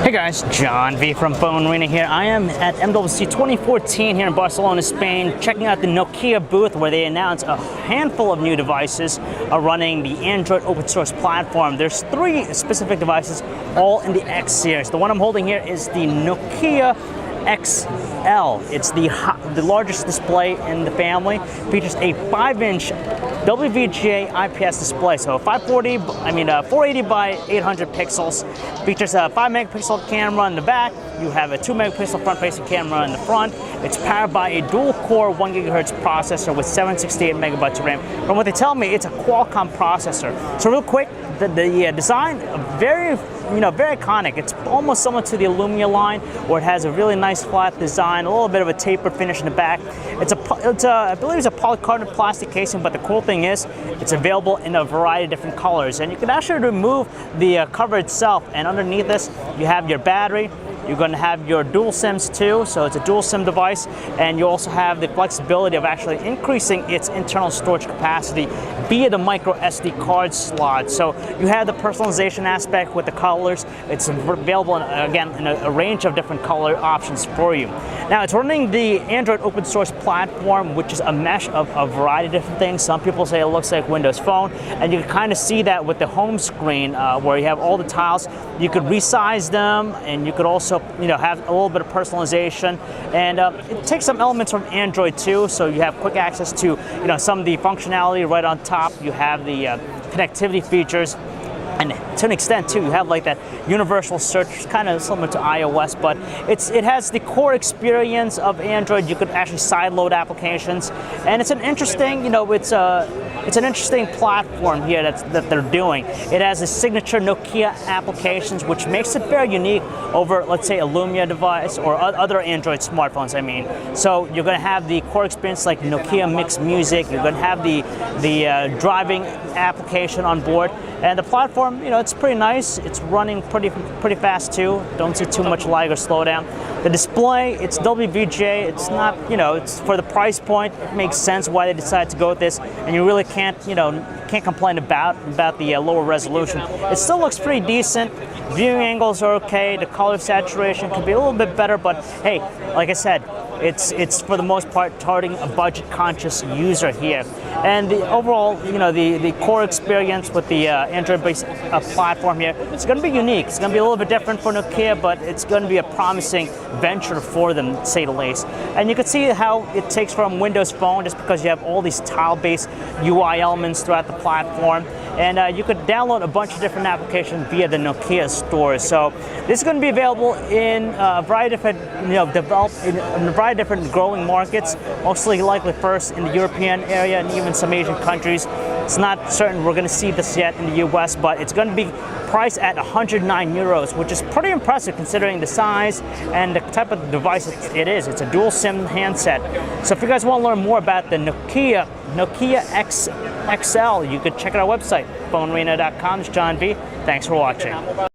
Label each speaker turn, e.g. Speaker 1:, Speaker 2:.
Speaker 1: Hey guys, John V from Phone Arena here. I am at MWC 2014 here in Barcelona, Spain, checking out the Nokia booth where they announced a handful of new devices running the Android open source platform. There's 3 specific devices, all in the X series. The one I'm holding here is the Nokia XL. It's the largest display in the family. Features a 5-inch WVGA IPS display, so 480 by 800 pixels. Features a 5-megapixel camera in the back. You have a 2-megapixel front-facing camera in the front. It's powered by a dual-core 1 GHz processor with 768 megabytes of RAM. From what they tell me, it's a Qualcomm processor. So real quick, the design, very iconic. It's almost similar to the Lumia line, where it has a really nice flat design, a little bit of a tapered finish in the back. I believe it's a polycarbonate plastic casing, but the cool thing is it's available in a variety of different colors. And you can actually remove the cover itself, and underneath this you have your battery. You're going to have your dual SIMs too, so it's a dual SIM device, and you also have the flexibility of actually increasing its internal storage capacity via the micro SD card slot. So you have the personalization aspect with the colors. It's available again in a range of different color options for you. Now it's running the Android open source platform, which is a mesh of a variety of different things. Some people say it looks like Windows Phone, and you can kind of see that with the home screen where you have all the tiles. You could resize them, and you could also have a little bit of personalization, and it takes some elements from Android too. So you have quick access to some of the functionality right on top. You have the connectivity features, and to an extent too, you have like that universal search, kind of similar to iOS, but it has the core experience of Android. You could actually sideload applications, and it's an interesting, it's an interesting platform here that they're doing. It has a signature Nokia applications, which makes it very unique over, let's say, a Lumia device or other Android smartphones. So you're going to have the core experience like Nokia Mix Music. You're going to have the driving application on board, and the platform, it's pretty nice. It's running pretty fast too. Don't see too much lag or slowdown. The display, it's WVGA. It's not, it's for the price point. It makes sense why they decided to go with this, and you really can't complain about the lower resolution. It still looks pretty decent. Viewing angles are okay. The color saturation could be a little bit better, but hey, like I said, it's for the most part targeting a budget-conscious user here. And the overall, the core experience with the Android-based platform here, it's going to be unique. It's going to be a little bit different for Nokia, but it's going to be a promising venture for them, to say the least. And you can see how it takes from Windows Phone, just because you have all these tile-based UI elements throughout the platform. And you could download a bunch of different applications via the Nokia store. So this is going to be available in a variety of different, in a variety of different growing markets. Mostly likely first in the European area and even some Asian countries. It's not certain we're going to see this yet in the US, but it's going to be priced at 109 euros, which is pretty impressive considering the size and the type of device it is. It's a dual SIM handset. So if you guys want to learn more about the Nokia XL, you could check out our website, phonearena.com. It's John V. Thanks for watching.